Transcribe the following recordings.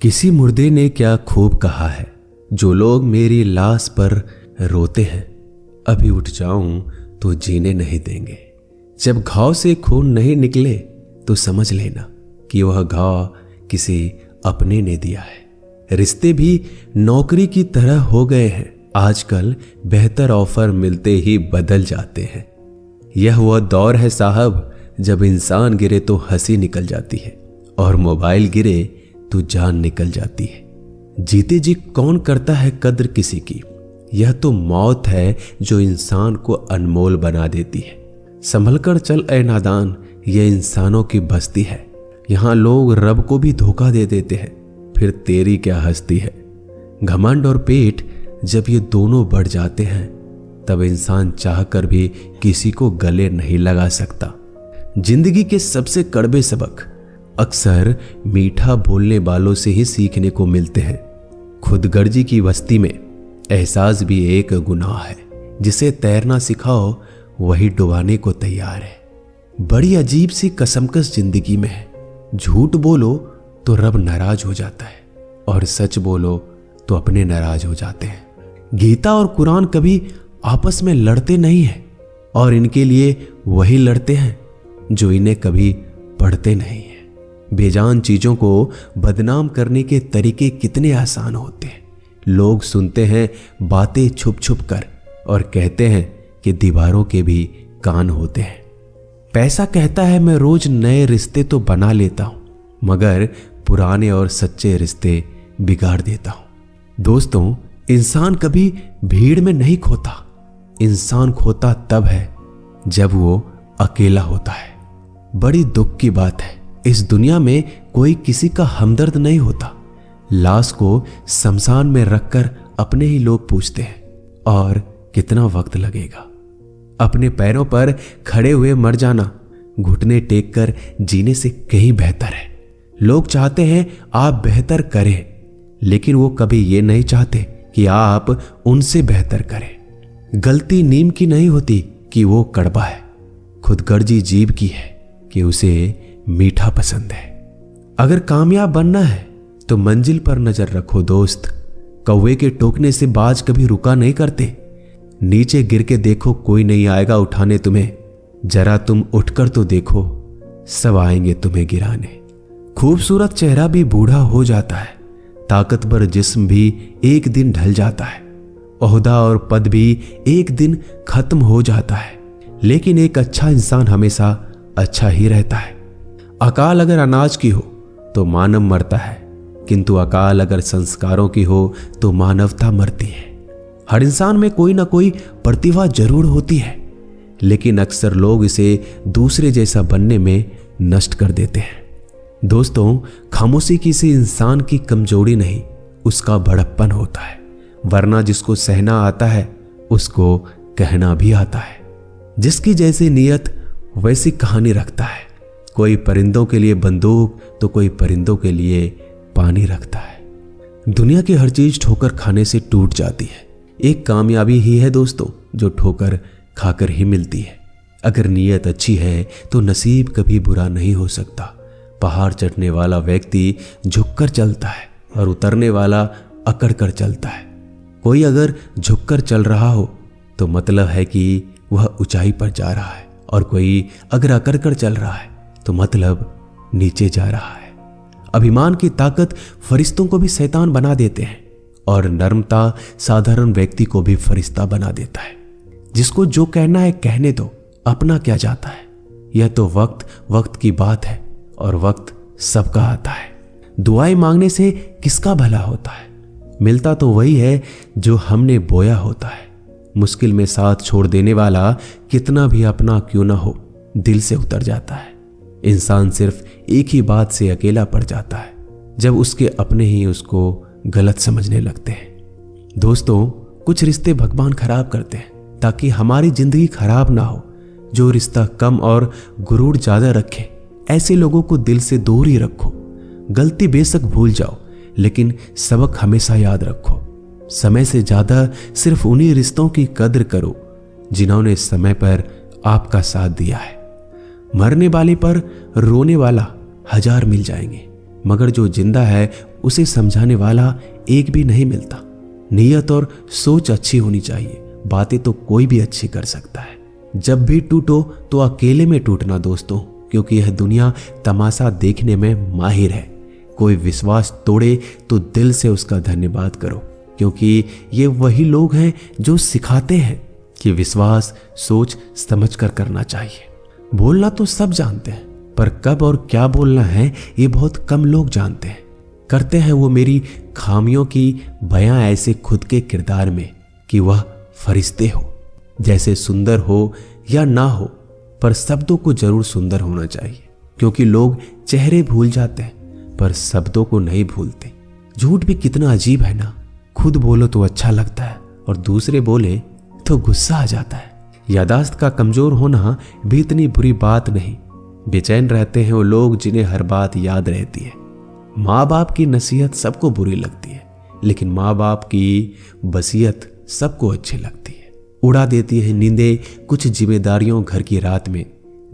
किसी मुर्दे ने क्या खूब कहा है, जो लोग मेरी लाश पर रोते हैं, अभी उठ जाऊं तो जीने नहीं देंगे। जब घाव से खून नहीं निकले तो समझ लेना कि वह घाव किसी अपने ने दिया है। रिश्ते भी नौकरी की तरह हो गए हैं, आजकल बेहतर ऑफर मिलते ही बदल जाते हैं। यह वह दौर है साहब, जब इंसान गिरे तो हंसी निकल जाती है और मोबाइल गिरे तो जान निकल जाती है। जीते जी कौन करता है कद्र किसी की, यह तो मौत है जो इंसान को अनमोल बना देती है। संभल कर चल ए नादान, यह इंसानों की बस्ती है। यहाँ लोग रब को भी धोखा दे देते हैं, फिर तेरी क्या हस्ती है। घमंड और पेट जब ये दोनों बढ़ जाते हैं, तब इंसान चाहकर भी किसी को गले नहीं लगा सकता। जिंदगी के सबसे कड़वे सबक अक्सर मीठा बोलने वालों से ही सीखने को मिलते हैं। खुदगर्जी की बस्ती में एहसास भी एक गुनाह है, जिसे तैरना सिखाओ वही डुबाने को तैयार है। बड़ी अजीब सी कसमकस जिंदगी में है। झूठ बोलो तो रब नाराज हो जाता है और सच बोलो तो अपने नाराज हो जाते हैं। गीता और कुरान कभी आपस में लड़ते नहीं हैं, और इनके लिए वही लड़ते हैं जो इन्हें कभी पढ़ते नहीं हैं। बेजान चीजों को बदनाम करने के तरीके कितने आसान होते हैं। लोग सुनते हैं बातें छुप छुप कर और कहते हैं कि दीवारों के भी कान होते हैं। पैसा कहता है मैं रोज नए रिश्ते तो बना लेता हूं, मगर पुराने और सच्चे रिश्ते बिगाड़ देता हूं। दोस्तों, इंसान कभी भीड़ में नहीं खोता। इंसान खोता तब है जब वो अकेला होता है। बड़ी दुख की बात है, इस दुनिया में कोई किसी का हमदर्द नहीं होता। लाश को शमशान में रखकर अपने ही लोग पूछते हैं, और कितना वक्त लगेगा। अपने पैरों पर खड़े हुए मर जाना घुटने टेक कर जीने से कहीं बेहतर है। लोग चाहते हैं आप बेहतर करें, लेकिन वो कभी ये नहीं चाहते कि आप उनसे बेहतर करें। गलती नीम की नहीं होती कि वो कड़वा है, खुदगर्जी जीभ की है कि उसे मीठा पसंद है। अगर कामयाब बनना है तो मंजिल पर नजर रखो दोस्त। कौवे के टोकने से बाज कभी रुका नहीं करते। नीचे गिर के देखो, कोई नहीं आएगा उठाने तुम्हें। जरा तुम उठकर तो देखो, सब आएंगे तुम्हें गिराने। खूबसूरत चेहरा भी बूढ़ा हो जाता है, ताकतवर जिस्म भी एक दिन ढल जाता है, ओहदा और पद भी एक दिन खत्म हो जाता है, लेकिन एक अच्छा इंसान हमेशा अच्छा ही रहता है। अकाल अगर अनाज की हो तो मानव मरता है, किंतु अकाल अगर संस्कारों की हो तो मानवता मरती है। हर इंसान में कोई ना कोई प्रतिभा जरूर होती है, लेकिन अक्सर लोग इसे दूसरे जैसा बनने में नष्ट कर देते हैं। दोस्तों, खामोशी किसी इंसान की कमजोरी नहीं, उसका बड़प्पन होता है। वरना जिसको सहना आता है उसको कहना भी आता है। जिसकी जैसी नीयत वैसी कहानी रखता है। कोई परिंदों के लिए बंदूक तो कोई परिंदों के लिए पानी रखता है। दुनिया की हर चीज ठोकर खाने से टूट जाती है। एक कामयाबी ही है दोस्तों, जो ठोकर खाकर ही मिलती है। अगर नीयत अच्छी है तो नसीब कभी बुरा नहीं हो सकता। पहाड़ चढ़ने वाला व्यक्ति झुककर चलता है और उतरने वाला अकड़ कर चलता है। कोई अगर झुककर चल रहा हो तो मतलब है कि वह ऊंचाई पर जा रहा है, और कोई अगर अकड़ कर चल रहा है तो मतलब नीचे जा रहा है। अभिमान की ताकत फरिश्तों को भी शैतान बना देते हैं, और नर्मता साधारण व्यक्ति को भी फरिश्ता बना देता है। जिसको जो कहना है कहने दो, अपना क्या जाता है। यह तो वक्त की बात है, और वक्त सबका आता है। दुआएं मांगने से किसका भला होता है। मिलता तो वही है जो हमने बोया होता है। मुश्किल में साथ छोड़ देने वाला कितना भी अपना क्यों ना हो, दिल से उतर जाता है। इंसान सिर्फ एक ही बात से अकेला पड़ जाता है, जब उसके अपने ही उसको गलत समझने लगते हैं। दोस्तों, कुछ रिश्ते भगवान खराब करते हैं ताकि हमारी जिंदगी खराब ना हो। जो रिश्ता कम और गुरूर ज्यादा रखे, ऐसे लोगों को दिल से दूर ही रखो। गलती बेशक भूल जाओ, लेकिन सबक हमेशा याद रखो। समय से ज्यादा सिर्फ उन्हीं रिश्तों की कद्र करो जिन्होंने समय पर आपका साथ दिया है। मरने वाले पर रोने वाला 1000 मिल जाएंगे, मगर जो जिंदा है उसे समझाने वाला एक भी नहीं मिलता। नीयत और सोच अच्छी होनी चाहिए, बातें तो कोई भी अच्छी कर सकता है। जब भी टूटो तो अकेले में टूटना दोस्तों, क्योंकि यह दुनिया तमाशा देखने में माहिर है। कोई विश्वास तोड़े तो दिल से उसका धन्यवाद करो, क्योंकि ये वही लोग हैं जो सिखाते हैं कि विश्वास सोच समझ कर करना चाहिए। बोलना तो सब जानते हैं, पर कब और क्या बोलना है ये बहुत कम लोग जानते हैं। करते हैं वो मेरी खामियों की बयां ऐसे खुद के किरदार में कि वह फरिश्ते हो, जैसे सुंदर हो या ना हो, पर शब्दों को जरूर सुंदर होना चाहिए, क्योंकि लोग चेहरे भूल जाते हैं पर शब्दों को नहीं भूलते। झूठ भी कितना अजीब है ना, खुद बोलो तो अच्छा लगता है और दूसरे बोले तो गुस्सा आ जाता है। यादाश्त का कमजोर होना भी इतनी बुरी बात नहीं। बेचैन रहते हैं वो लोग जिन्हें हर बात याद रहती है। माँ बाप की नसीहत सबको बुरी लगती है, लेकिन माँ बाप की वसीयत सबको अच्छी लगती है। उड़ा देती है नींदें कुछ जिम्मेदारियों घर की रात में।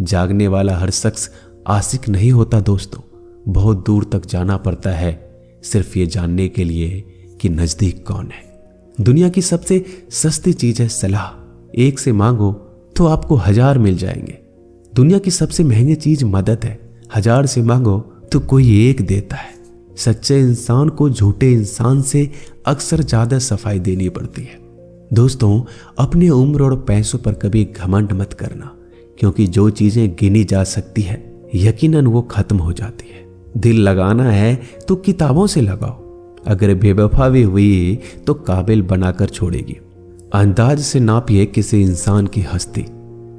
जागने वाला हर शख्स आशिक नहीं होता दोस्तों। बहुत दूर तक जाना पड़ता है सिर्फ ये जानने के लिए कि नजदीक कौन है। दुनिया की सबसे सस्ती चीज है सलाह। एक से मांगो तो आपको 1000 मिल जाएंगे। दुनिया की सबसे महंगी चीज मदद है। 1000 से मांगो तो कोई एक देता है। सच्चे इंसान को झूठे इंसान से अक्सर ज्यादा सफाई देनी पड़ती है। दोस्तों, अपनी उम्र और पैसों पर कभी घमंड मत करना, क्योंकि जो चीजें गिनी जा सकती है यकीनन वो खत्म हो जाती है। दिल लगाना है तो किताबों से लगाओ, अगर बेवफा भी हुई तो काबिल बनाकर छोड़ेगी। अंदाज से नापिए किसी इंसान की हस्ती।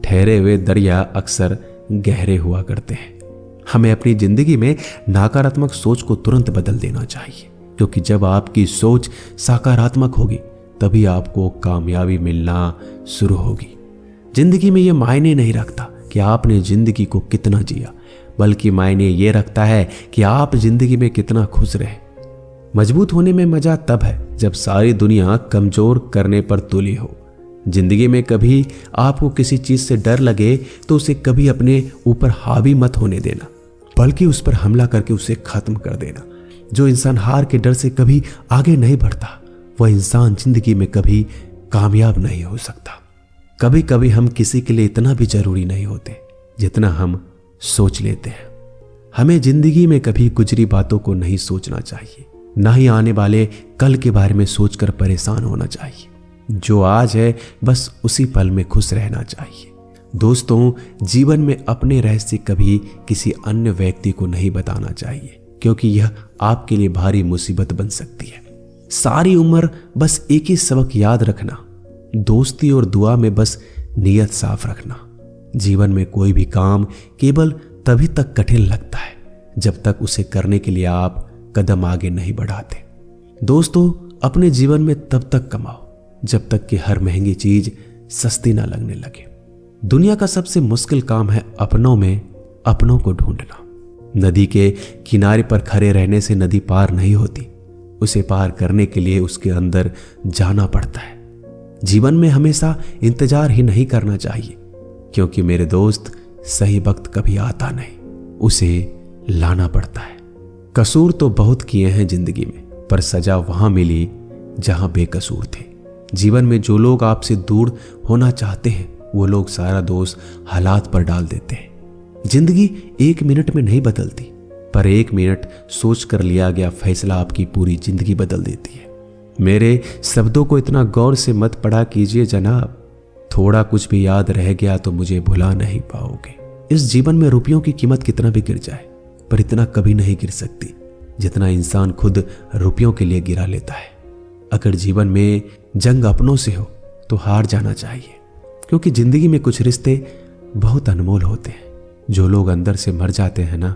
ठहरे हुए दरिया अक्सर गहरे हुआ करते हैं। हमें अपनी जिंदगी में नकारात्मक सोच को तुरंत बदल देना चाहिए, क्योंकि जब आपकी सोच सकारात्मक होगी तभी आपको कामयाबी मिलना शुरू होगी। जिंदगी में यह मायने नहीं रखता कि आपने जिंदगी को कितना जिया, बल्कि मायने ये रखता है कि आप जिंदगी में कितना खुश रहे। मजबूत होने में मजा तब है जब सारी दुनिया कमजोर करने पर तुली हो। जिंदगी में कभी आपको किसी चीज से डर लगे तो उसे कभी अपने ऊपर हावी मत होने देना, बल्कि उस पर हमला करके उसे खत्म कर देना। जो इंसान हार के डर से कभी आगे नहीं बढ़ता, वह इंसान जिंदगी में कभी कामयाब नहीं हो सकता। कभी कभी हम किसी के लिए इतना भी जरूरी नहीं होते जितना हम सोच लेते हैं। हमें जिंदगी में कभी गुजरी बातों को नहीं सोचना चाहिए, ना ही आने वाले कल के बारे में सोचकर परेशान होना चाहिए। जो आज है बस उसी पल में खुश रहना चाहिए। दोस्तों, जीवन में अपने रहस्य कभी किसी अन्य व्यक्ति को नहीं बताना चाहिए, क्योंकि यह आपके लिए भारी मुसीबत बन सकती है। सारी उम्र बस एक ही सबक याद रखना, दोस्ती और दुआ में बस नीयत साफ रखना। जीवन में कोई भी काम केवल तभी तक कठिन लगता है जब तक उसे करने के लिए आप कदम आगे नहीं बढ़ाते। दोस्तों, अपने जीवन में तब तक कमाओ जब तक कि हर महंगी चीज सस्ती ना लगने लगे। दुनिया का सबसे मुश्किल काम है अपनों में अपनों को ढूंढना। नदी के किनारे पर खड़े रहने से नदी पार नहीं होती, उसे पार करने के लिए उसके अंदर जाना पड़ता है। जीवन में हमेशा इंतजार ही नहीं करना चाहिए, क्योंकि मेरे दोस्त सही वक्त कभी आता नहीं, उसे लाना पड़ता है। कसूर तो बहुत किए हैं जिंदगी में, पर सजा वहां मिली जहां बेकसूर थे। जीवन में जो लोग आपसे दूर होना चाहते हैं वो लोग सारा दोष हालात पर डाल देते हैं। जिंदगी 1 मिनट में नहीं बदलती, पर 1 मिनट सोच कर लिया गया फैसला आपकी पूरी जिंदगी बदल देती है। मेरे शब्दों को इतना गौर से मत पढ़ा कीजिए जनाब, थोड़ा कुछ भी याद रह गया तो मुझे भुला नहीं पाओगे। इस जीवन में रुपयों की कीमत कितना भी गिर जाए, पर इतना कभी नहीं गिर सकती जितना इंसान खुद रुपयों के लिए गिरा लेता है। अगर जीवन में जंग अपनों से हो तो हार जाना चाहिए, क्योंकि जिंदगी में कुछ रिश्ते बहुत अनमोल होते हैं। जो लोग अंदर से मर जाते हैं ना,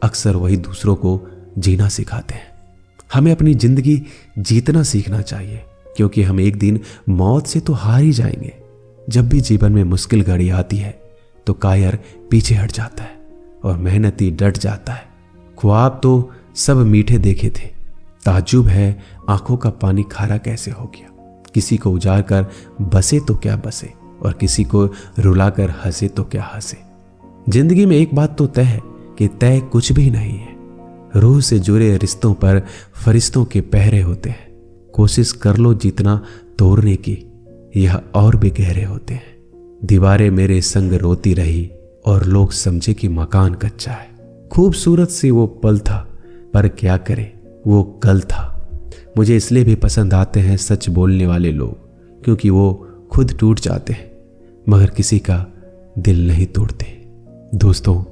अक्सर वही दूसरों को जीना सिखाते हैं। हमें अपनी जिंदगी जीतना सीखना चाहिए, क्योंकि हम एक दिन मौत से तो हार ही जाएंगे। जब भी जीवन में मुश्किल घड़ी आती है तो कायर पीछे हट जाता है और मेहनती डट जाता है। ख्वाब तो सब मीठे देखे थे, ताज्जुब है आंखों का पानी खारा कैसे हो गया। किसी को उजाड़ कर बसे तो क्या बसे, और किसी को रुलाकर हंसे तो क्या हंसे। जिंदगी में एक बात तो तय है कि तय कुछ भी नहीं है। रूह से जुड़े रिश्तों पर फरिश्तों के पहरे होते हैं। कोशिश कर लो जितना तोड़ने की, यह और भी गहरे होते हैं। दीवारें मेरे संग रोती रही और लोग समझे कि मकान कच्चा है। खूबसूरत सी वो पल था, पर क्या करे वो कल था। मुझे इसलिए भी पसंद आते हैं सच बोलने वाले लोग, क्योंकि वो खुद टूट जाते हैं मगर किसी का दिल नहीं तोड़ते। दोस्तों,